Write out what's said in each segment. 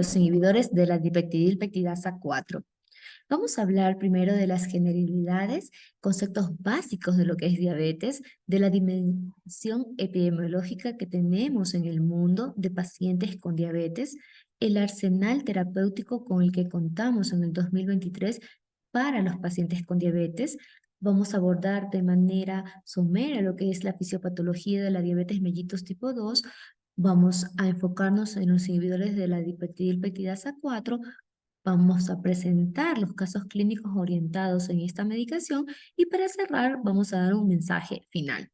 los inhibidores de la dipeptidilpeptidasa 4. Vamos a hablar primero de las generalidades, conceptos básicos de lo que es diabetes, de la dimensión epidemiológica que tenemos en el mundo de pacientes con diabetes, el arsenal terapéutico con el que contamos en el 2023 para los pacientes con diabetes. Vamos a abordar de manera somera lo que es la fisiopatología de la diabetes mellitus tipo 2. Vamos a enfocarnos en los inhibidores de la dipeptidilpeptidasa 4. Vamos a presentar los casos clínicos orientados en esta medicación y para cerrar vamos a dar un mensaje final.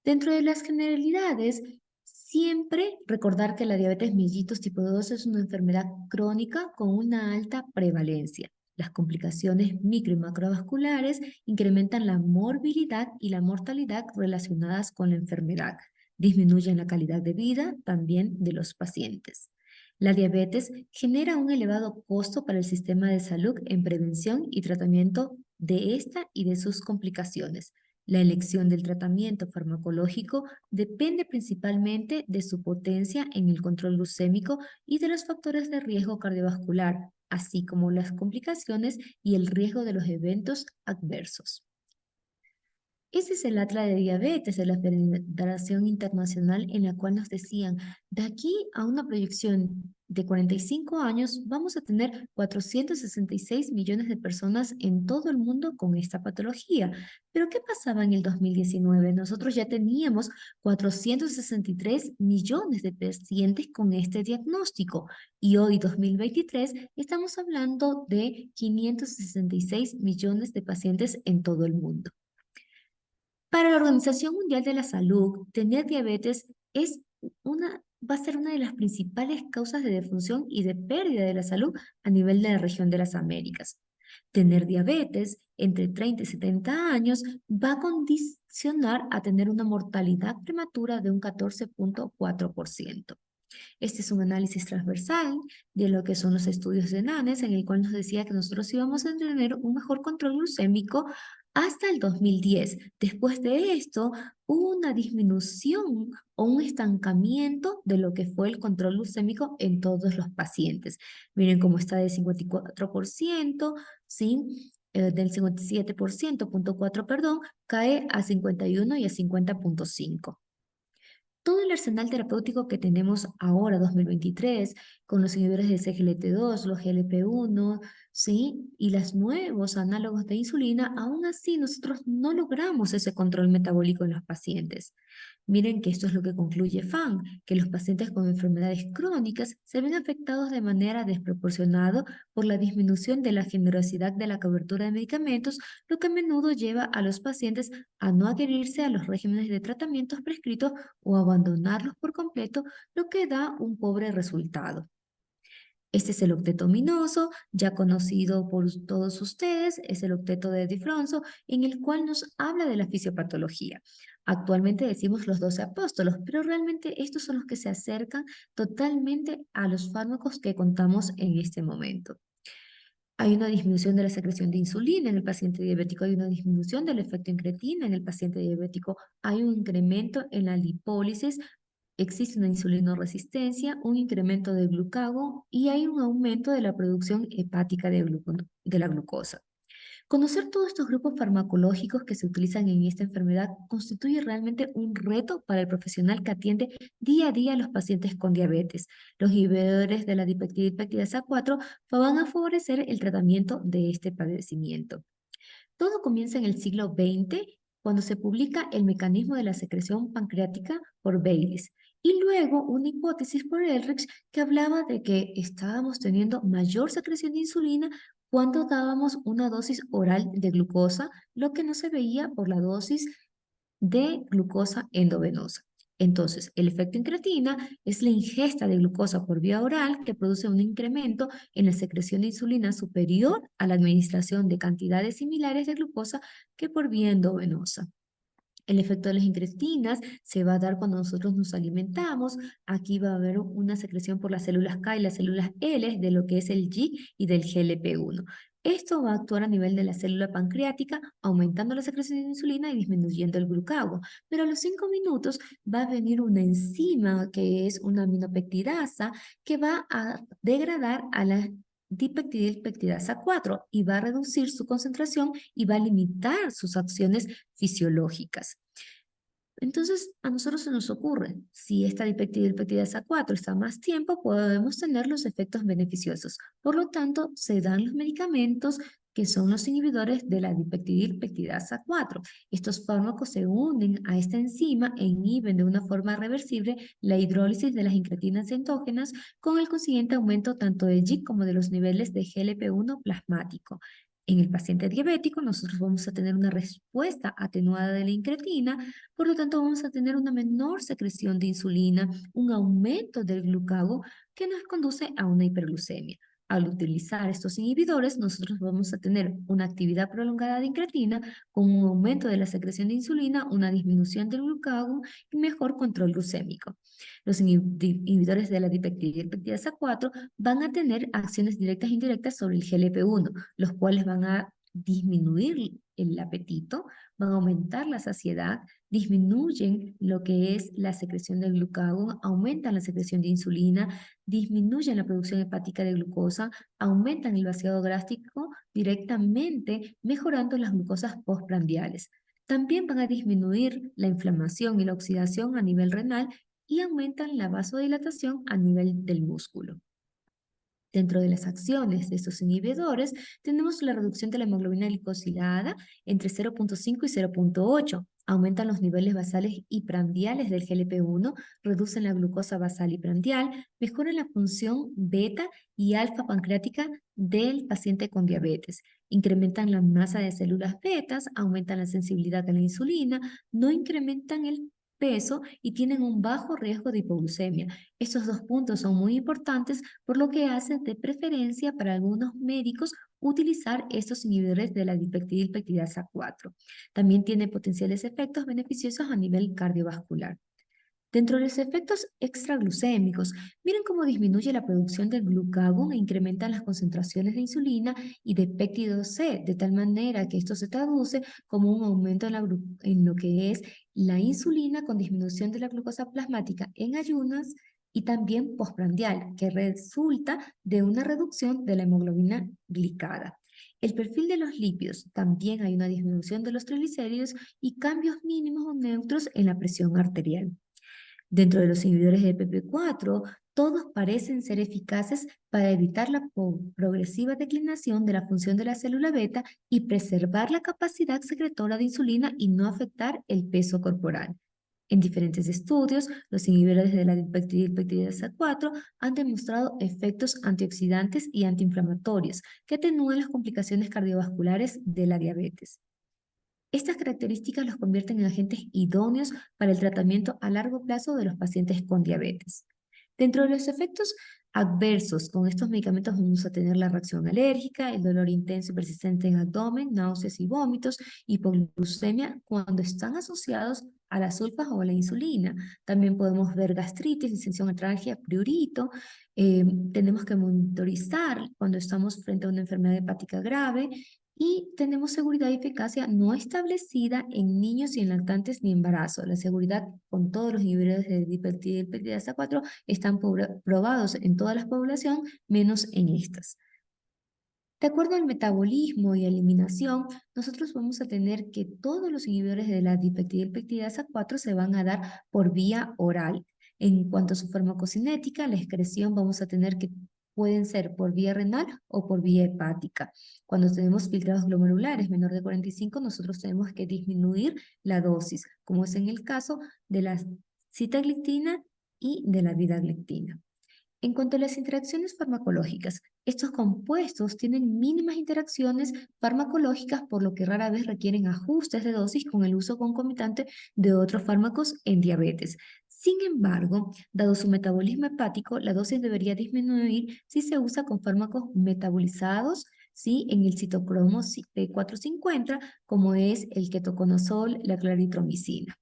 Dentro de las generalidades, siempre recordar que la diabetes mellitus tipo 2 es una enfermedad crónica con una alta prevalencia. Las complicaciones micro y macrovasculares incrementan la morbilidad y la mortalidad relacionadas con la enfermedad. Disminuyen la calidad de vida también de los pacientes. La diabetes genera un elevado costo para el sistema de salud en prevención y tratamiento de esta y de sus complicaciones. La elección del tratamiento farmacológico depende principalmente de su potencia en el control glucémico y de los factores de riesgo cardiovascular, así como las complicaciones y el riesgo de los eventos adversos. Ese es el Atlas de Diabetes de la Federación Internacional en la cual nos decían, de aquí a una proyección de 45 años vamos a tener 466 millones de personas en todo el mundo con esta patología. Pero ¿qué pasaba en el 2019? Nosotros ya teníamos 463 millones de pacientes con este diagnóstico y hoy, 2023, estamos hablando de 566 millones de pacientes en todo el mundo. Para la Organización Mundial de la Salud, tener diabetes va a ser una de las principales causas de defunción y de pérdida de la salud a nivel de la región de las Américas. Tener diabetes entre 30 y 70 años va a condicionar a tener una mortalidad prematura de un 14.4%. Este es un análisis transversal de lo que son los estudios de NANES, en el cual nos decía que nosotros íbamos a tener un mejor control glucémico hasta el 2010. Después de esto, hubo una disminución o un estancamiento de lo que fue el control glucémico en todos los pacientes. Miren cómo está del 54%, ¿sí? Del 57%, punto 4, perdón, cae a 51 y a 50.5. Todo el arsenal terapéutico que tenemos ahora, 2023, con los inhibidores de CGLT2, los GLP-1, ¿sí? Y los nuevos análogos de insulina, aún así nosotros no logramos ese control metabólico en los pacientes. Miren que esto es lo que concluye FAN, que los pacientes con enfermedades crónicas se ven afectados de manera desproporcionada por la disminución de la generosidad de la cobertura de medicamentos, lo que a menudo lleva a los pacientes a no adherirse a los regímenes de tratamientos prescritos o abandonarlos por completo, lo que da un pobre resultado. Este es el octeto ominoso, ya conocido por todos ustedes, es el octeto de Difronzo, en el cual nos habla de la fisiopatología. Actualmente decimos los 12 apóstolos, pero realmente estos son los que se acercan totalmente a los fármacos que contamos en este momento. Hay una disminución de la secreción de insulina en el paciente diabético, hay una disminución del efecto incretina en el paciente diabético, hay un incremento en la lipólisis, existe una insulinoresistencia, un incremento del glucagon y hay un aumento de la producción hepática de la glucosa. Conocer todos estos grupos farmacológicos que se utilizan en esta enfermedad constituye realmente un reto para el profesional que atiende día a día a los pacientes con diabetes. Los inhibidores de la dipeptidasa 4 van a favorecer el tratamiento de este padecimiento. Todo comienza en el siglo XX, cuando se publica el mecanismo de la secreción pancreática por Baylis, y luego una hipótesis por Ehrlich que hablaba de que estábamos teniendo mayor secreción de insulina cuando dábamos una dosis oral de glucosa, lo que no se veía por la dosis de glucosa endovenosa. Entonces, el efecto incretina es la ingesta de glucosa por vía oral que produce un incremento en la secreción de insulina superior a la administración de cantidades similares de glucosa que por vía endovenosa. El efecto de las incretinas se va a dar cuando nosotros nos alimentamos. Aquí va a haber una secreción por las células K y las células L de lo que es el G y del GLP-1. Esto va a actuar a nivel de la célula pancreática, aumentando la secreción de insulina y disminuyendo el glucagón. Pero a los 5 minutos va a venir una enzima que es una aminopeptidasa que va a degradar a la dipeptidilpeptidasa 4 y va a reducir su concentración y va a limitar sus acciones fisiológicas. Entonces, a nosotros se nos ocurre, si esta dipeptidilpeptidasa 4 está más tiempo, podemos tener los efectos beneficiosos. Por lo tanto, se dan los medicamentos que son los inhibidores de la dipeptidilpeptidasa 4. Estos fármacos se unen a esta enzima e inhiben de una forma reversible la hidrólisis de las incretinas endógenas con el consiguiente aumento tanto de GIC como de los niveles de GLP-1 plasmático. En el paciente diabético, nosotros vamos a tener una respuesta atenuada de la incretina, por lo tanto, vamos a tener una menor secreción de insulina, un aumento del glucagón que nos conduce a una hiperglucemia. Al utilizar estos inhibidores, nosotros vamos a tener una actividad prolongada de incretina con un aumento de la secreción de insulina, una disminución del glucagón y mejor control glucémico. Los inhibidores de la dipeptidasa 4 van a tener acciones directas e indirectas sobre el GLP-1, los cuales van a disminuir el apetito, van a aumentar la saciedad, disminuyen lo que es la secreción del glucagón, aumentan la secreción de insulina, disminuyen la producción hepática de glucosa, aumentan el vaciado gástrico directamente, mejorando las glucosas postprandiales. También van a disminuir la inflamación y la oxidación a nivel renal y aumentan la vasodilatación a nivel del músculo. Dentro de las acciones de estos inhibidores, tenemos la reducción de la hemoglobina glicosilada entre 0,5 y 0,8. Aumentan los niveles basales y prandiales del GLP-1, reducen la glucosa basal y prandial, mejoran la función beta y alfa pancreática del paciente con diabetes. Incrementan la masa de células betas, aumentan la sensibilidad a la insulina, no incrementan el peso y tienen un bajo riesgo de hipoglucemia. Estos dos puntos son muy importantes, por lo que hace de preferencia para algunos médicos utilizar estos inhibidores de la dipeptidilpeptidasa 4. También tiene potenciales efectos beneficiosos a nivel cardiovascular. Dentro de los efectos extraglucémicos, miren cómo disminuye la producción del glucagón e incrementan las concentraciones de insulina y de péptido C, de tal manera que esto se traduce como un aumento en lo que es la insulina con disminución de la glucosa plasmática en ayunas y también postprandial, que resulta de una reducción de la hemoglobina glicada. El perfil de los lípidos, también hay una disminución de los triglicéridos y cambios mínimos o neutros en la presión arterial. Dentro de los inhibidores de PP4, todos parecen ser eficaces para evitar la progresiva declinación de la función de la célula beta y preservar la capacidad secretora de insulina y no afectar el peso corporal. En diferentes estudios, los inhibidores de la dipeptidilpeptidasa 4 han demostrado efectos antioxidantes y antiinflamatorios que atenúan las complicaciones cardiovasculares de la diabetes. Estas características los convierten en agentes idóneos para el tratamiento a largo plazo de los pacientes con diabetes. Dentro de los efectos adversos con estos medicamentos vamos a tener la reacción alérgica, el dolor intenso y persistente en abdomen, náuseas y vómitos, hipoglucemia cuando están asociados a las sulfas o a la insulina. También podemos ver gastritis, disensión, atralgia, prurito. Tenemos que monitorizar cuando estamos frente a una enfermedad hepática grave y tenemos seguridad y eficacia no establecida en niños y en lactantes ni embarazo. La seguridad con todos los inhibidores de dipeptidasa 4 están probados en toda la población, menos en estas. De acuerdo al metabolismo y eliminación, nosotros vamos a tener que todos los inhibidores de la dipeptidasa 4 se van a dar por vía oral. En cuanto a su farmacocinética, la excreción vamos a tener que pueden ser por vía renal o por vía hepática. Cuando tenemos filtrados glomerulares menor de 45, nosotros tenemos que disminuir la dosis, como es en el caso de la sitagliptina y de la vidagliptina. En cuanto a las interacciones farmacológicas, estos compuestos tienen mínimas interacciones farmacológicas, por lo que rara vez requieren ajustes de dosis con el uso concomitante de otros fármacos en diabetes. Sin embargo, dado su metabolismo hepático, la dosis debería disminuir si se usa con fármacos metabolizados, ¿sí? En el citocromo P450, como es el ketoconazol, la claritromicina.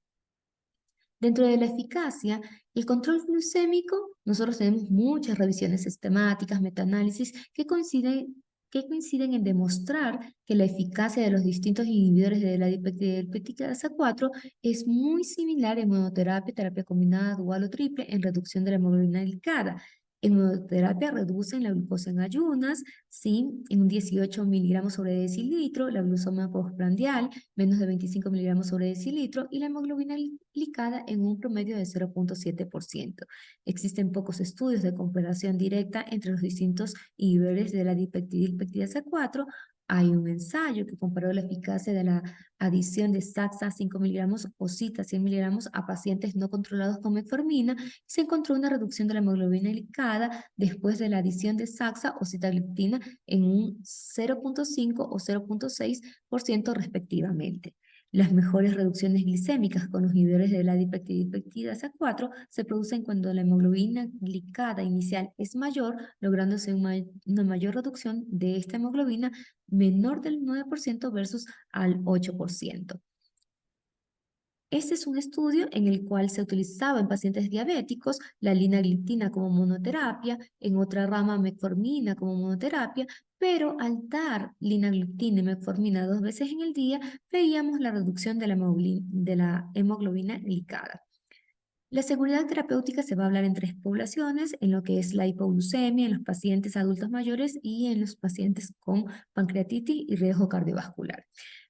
Dentro de la eficacia, el control glucémico, nosotros tenemos muchas revisiones sistemáticas, metaanálisis, que coinciden que coinciden en demostrar que la eficacia de los distintos inhibidores de la dipeptidasa 4 es muy similar en monoterapia, terapia combinada, dual o triple en reducción de la hemoglobina glicada. En monoterapia reducen la glucosa en ayunas, ¿sí? En un 18 miligramos sobre decilitro, la glucoma postprandial, menos de 25 miligramos sobre decilitro, y la hemoglobina glicada en un promedio de 0,7%. Existen pocos estudios de comparación directa entre los distintos inhibidores de la dipeptidasa 4. Hay un ensayo que comparó la eficacia de la adición de Saxa 5 miligramos o Cita 100 miligramos a pacientes no controlados con metformina y se encontró una reducción de la hemoglobina glicada después de la adición de Saxa o sitagliptina en un 0,5 o 0,6% respectivamente. Las mejores reducciones glicémicas con los inhibidores de la dipeptidasa 4 se producen cuando la hemoglobina glicada inicial es mayor, lográndose una mayor reducción de esta hemoglobina menor del 9% versus al 8%. Este es un estudio en el cual se utilizaba en pacientes diabéticos la linagliptina como monoterapia, en otra rama metformina como monoterapia, pero al dar linagliptina y metformina 2 veces en el día, veíamos la reducción de la hemoglobina glicada. La seguridad terapéutica se va a hablar en 3 poblaciones, en lo que es la hipoglucemia, en los pacientes adultos mayores y en los pacientes con pancreatitis y riesgo cardiovascular.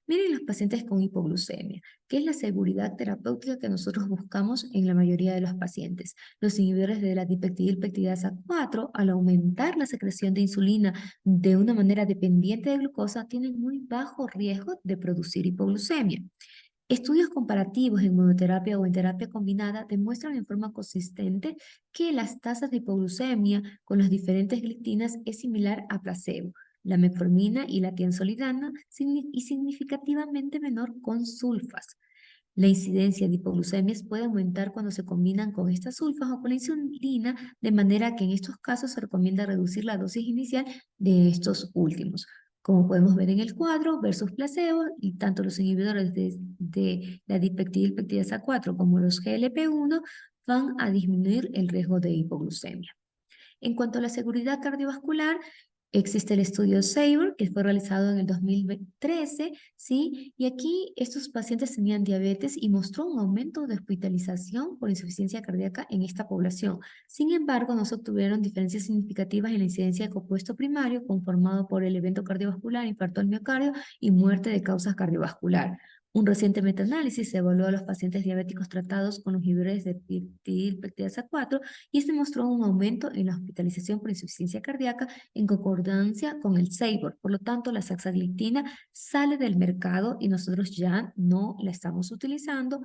Miren los pacientes con hipoglucemia, que es la seguridad terapéutica que nosotros buscamos en la mayoría de los pacientes. Los inhibidores de la dipeptidasa 4, al aumentar la secreción de insulina de una manera dependiente de glucosa, tienen muy bajo riesgo de producir hipoglucemia. Estudios comparativos en monoterapia o en terapia combinada demuestran en forma consistente que las tasas de hipoglucemia con las diferentes gliptinas es similar a placebo, la metformina y la tiansolidina, y significativamente menor con sulfas. La incidencia de hipoglucemias puede aumentar cuando se combinan con estas sulfas o con la insulina, de manera que en estos casos se recomienda reducir la dosis inicial de estos últimos. Como podemos ver en el cuadro, versus placebo, y tanto los inhibidores de la dipeptidasa 4 como los GLP-1 van a disminuir el riesgo de hipoglucemia. En cuanto a la seguridad cardiovascular, existe el estudio SAVOR, que fue realizado en el 2013, ¿sí? Y aquí estos pacientes tenían diabetes y mostró un aumento de hospitalización por insuficiencia cardíaca en esta población. Sin embargo, no se obtuvieron diferencias significativas en la incidencia de compuesto primario conformado por el evento cardiovascular, infarto al miocardio y muerte de causas cardiovascular. Un reciente metaanálisis evaluó a los pacientes diabéticos tratados con los inhibidores de dipeptidasa 4 y este mostró un aumento en la hospitalización por insuficiencia cardíaca en concordancia con el SAVOR. Por lo tanto, la saxagliptina sale del mercado y nosotros ya no la estamos utilizando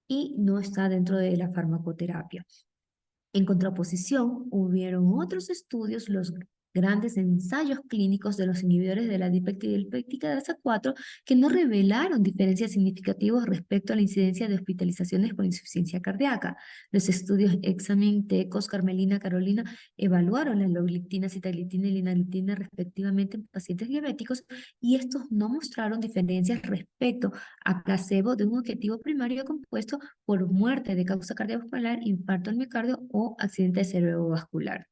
y no está dentro de la farmacoterapia. En contraposición, hubieron otros estudios, los grandes ensayos clínicos de los inhibidores de la dipeptidasa 4, que no revelaron diferencias significativas respecto a la incidencia de hospitalizaciones por insuficiencia cardíaca. Los estudios Examen, TECOS, Carmelina, Carolina evaluaron la logliptina, sitagliptina y linagliptina respectivamente en pacientes diabéticos y estos no mostraron diferencias respecto a placebo de un objetivo primario compuesto por muerte de causa cardiovascular, infarto al miocardio o accidente cerebrovascular.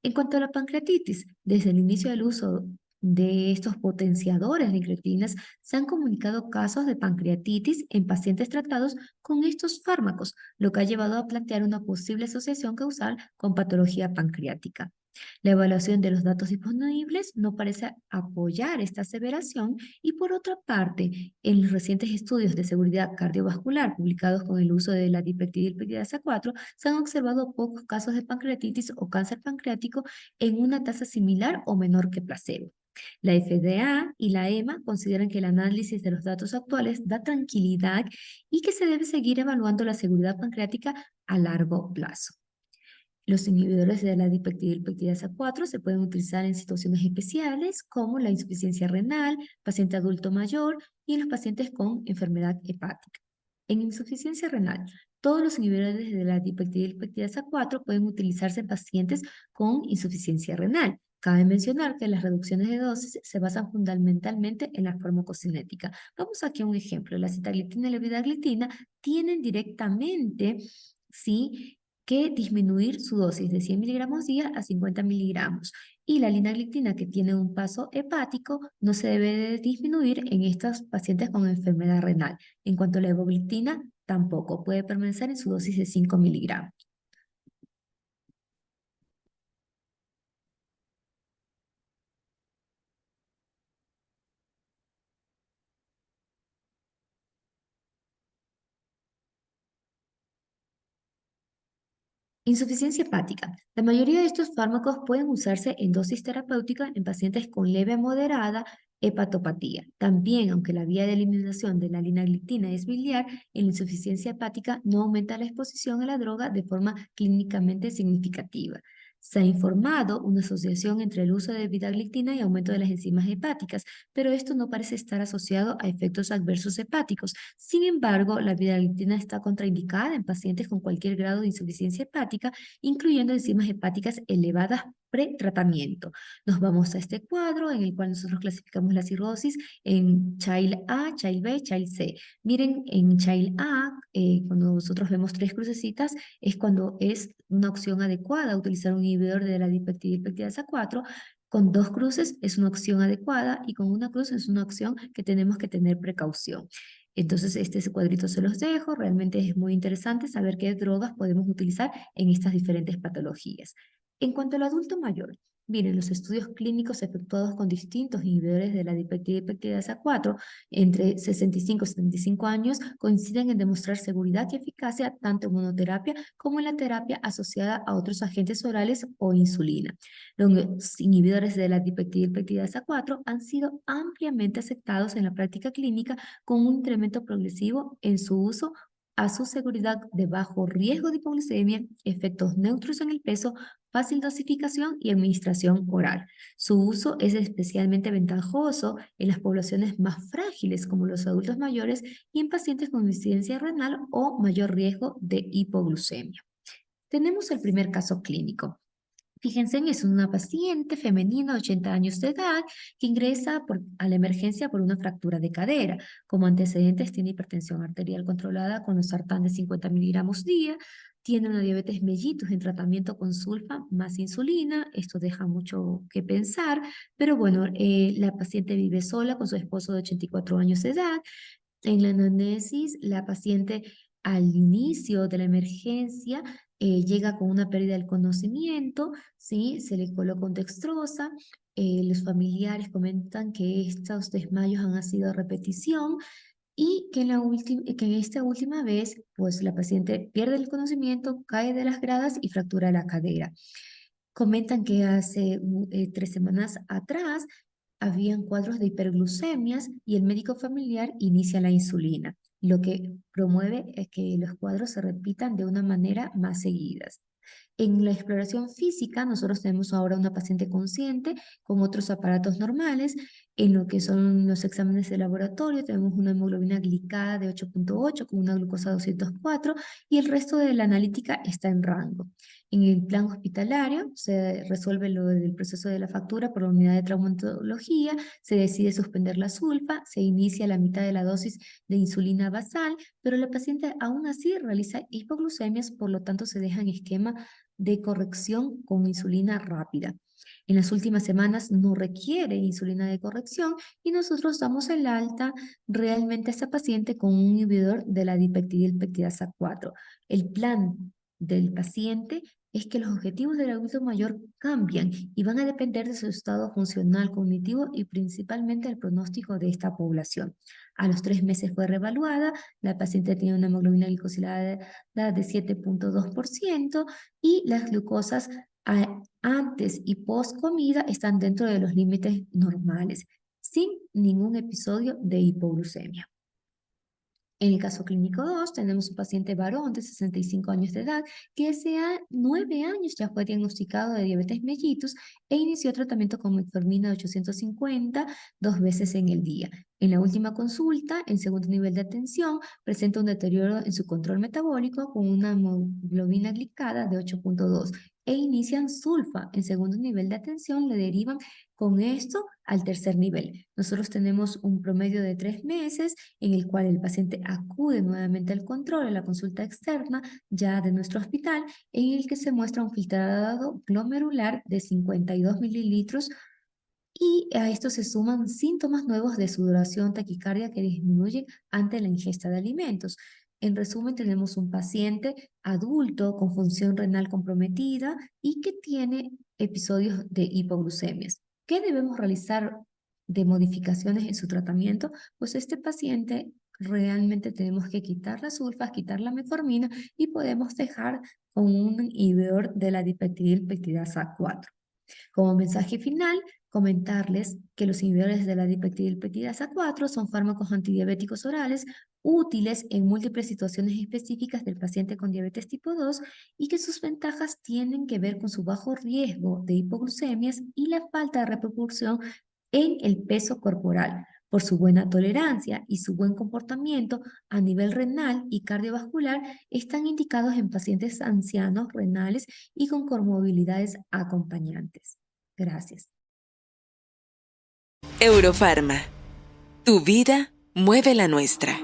En cuanto a la pancreatitis, desde el inicio del uso de estos potenciadores de incretinas, se han comunicado casos de pancreatitis en pacientes tratados con estos fármacos, lo que ha llevado a plantear una posible asociación causal con patología pancreática. La evaluación de los datos disponibles no parece apoyar esta aseveración y por otra parte, en los recientes estudios de seguridad cardiovascular publicados con el uso de la dipeptidasa 4, se han observado pocos casos de pancreatitis o cáncer pancreático en una tasa similar o menor que placebo. La FDA y la EMA consideran que el análisis de los datos actuales da tranquilidad y que se debe seguir evaluando la seguridad pancreática a largo plazo. Los inhibidores de la dipeptidasa 4 se pueden utilizar en situaciones especiales como la insuficiencia renal, paciente adulto mayor y en los pacientes con enfermedad hepática. En insuficiencia renal, todos los inhibidores de la dipeptidasa 4 pueden utilizarse en pacientes con insuficiencia renal. Cabe mencionar que las reducciones de dosis se basan fundamentalmente en la farmacocinética. Vamos aquí a un ejemplo. La sitagliptina y la vidagliptina tienen directamente, ¿sí?, que disminuir su dosis de 100 miligramos día a 50 miligramos. Y la linagliptina, que tiene un paso hepático, no se debe de disminuir en estos pacientes con enfermedad renal. En cuanto a la evogliptina, tampoco puede permanecer en su dosis de 5 miligramos. Insuficiencia hepática. La mayoría de estos fármacos pueden usarse en dosis terapéuticas en pacientes con leve a moderada hepatopatía. También, aunque la vía de eliminación de la linagliptina es biliar, en la insuficiencia hepática no aumenta la exposición a la droga de forma clínicamente significativa. Se ha informado una asociación entre el uso de vidagliptina y aumento de las enzimas hepáticas, pero esto no parece estar asociado a efectos adversos hepáticos. Sin embargo, la vidagliptina está contraindicada en pacientes con cualquier grado de insuficiencia hepática, incluyendo enzimas hepáticas elevadas pre-tratamiento. Nos vamos a este cuadro en el cual nosotros clasificamos la cirrosis en Child A, Child B, Child C. Miren, en Child A, cuando nosotros vemos tres crucecitas, es cuando es una opción adecuada utilizar un inhibidor de la dipeptidilpeptidasa 4. Con dos cruces es una opción adecuada y con una cruz es una opción que tenemos que tener precaución. Entonces, este cuadrito se los dejo. Realmente es muy interesante saber qué drogas podemos utilizar en estas diferentes patologías. En cuanto al adulto mayor, miren, los estudios clínicos efectuados con distintos inhibidores de la dipeptidasa 4 entre 65 y 75 años coinciden en demostrar seguridad y eficacia tanto en monoterapia como en la terapia asociada a otros agentes orales o insulina. Los inhibidores de la dipeptidasa 4 han sido ampliamente aceptados en la práctica clínica con un incremento progresivo en su uso a su seguridad de bajo riesgo de hipoglucemia, efectos neutros en el peso, fácil dosificación y administración oral. Su uso es especialmente ventajoso en las poblaciones más frágiles como los adultos mayores y en pacientes con insuficiencia renal o mayor riesgo de hipoglucemia. Tenemos el primer caso clínico. Fíjense, es una paciente femenina de 80 años de edad que ingresa a la emergencia por una fractura de cadera. Como antecedentes tiene hipertensión arterial controlada con losartán de 50 miligramos día, tiene una diabetes mellitus en tratamiento con sulfa más insulina. Esto deja mucho que pensar, pero bueno, la paciente vive sola con su esposo de 84 años de edad. En la anamnesis, la paciente al inicio de la emergencia llega con una pérdida del conocimiento, ¿sí? Se le coloca un dextrosa. Los familiares comentan que estos desmayos han sido a repetición y que que en esta última vez, pues la paciente pierde el conocimiento, cae de las gradas y fractura la cadera. Comentan que hace 3 semanas atrás habían cuadros de hiperglucemias y el médico familiar inicia la insulina, lo que promueve es que los cuadros se repitan de una manera más seguidas. En la exploración física, nosotros tenemos ahora una paciente consciente con otros aparatos normales. En lo que son los exámenes de laboratorio, tenemos una hemoglobina glicada de 8.8 con una glucosa 204 y el resto de la analítica está en rango. En el plan hospitalario, se resuelve lo del proceso de la factura por la unidad de traumatología, se decide suspender la sulfa, se inicia la mitad de la dosis de insulina basal, pero la paciente aún así realiza hipoglucemias, por lo tanto se deja en esquema de corrección con insulina rápida. En las últimas semanas no requiere insulina de corrección y nosotros damos el alta realmente a esta paciente con un inhibidor de la dipeptidilpeptidasa 4. El plan del paciente es que los objetivos del adulto mayor cambian y van a depender de su estado funcional, cognitivo y principalmente el pronóstico de esta población. A los 3 meses fue reevaluada, la paciente tiene una hemoglobina glicosilada de 7.2% y las glucosas antes y post comida están dentro de los límites normales, sin ningún episodio de hipoglucemia. En el caso clínico 2, tenemos un paciente varón de 65 años de edad que hace 9 años ya fue diagnosticado de diabetes mellitus e inició tratamiento con metformina de 850 2 veces en el día. En la última consulta, en segundo nivel de atención, presenta un deterioro en su control metabólico con una hemoglobina glicada de 8.2. e inician sulfa. En segundo nivel de atención le derivan con esto al tercer nivel. Nosotros tenemos un promedio de 3 meses en el cual el paciente acude nuevamente al control, a la consulta externa ya de nuestro hospital, en el que se muestra un filtrado glomerular de 52 mililitros y a esto se suman síntomas nuevos de sudoración, taquicardia que disminuyen ante la ingesta de alimentos. En resumen, tenemos un paciente adulto con función renal comprometida y que tiene episodios de hipoglucemias. ¿Qué debemos realizar de modificaciones en su tratamiento? Pues este paciente realmente tenemos que quitar las sulfas, quitar la metformina y podemos dejar con un inhibidor de la dipeptidilpeptidasa 4. Como mensaje final, comentarles que los inhibidores de la dipeptidilpeptidasa 4 son fármacos antidiabéticos orales útiles en múltiples situaciones específicas del paciente con diabetes tipo 2 y que sus ventajas tienen que ver con su bajo riesgo de hipoglucemias y la falta de repercusión en el peso corporal, por su buena tolerancia y su buen comportamiento a nivel renal y cardiovascular, están indicados en pacientes ancianos renales y con comorbilidades acompañantes. Gracias. Eurofarma. Tu vida mueve la nuestra.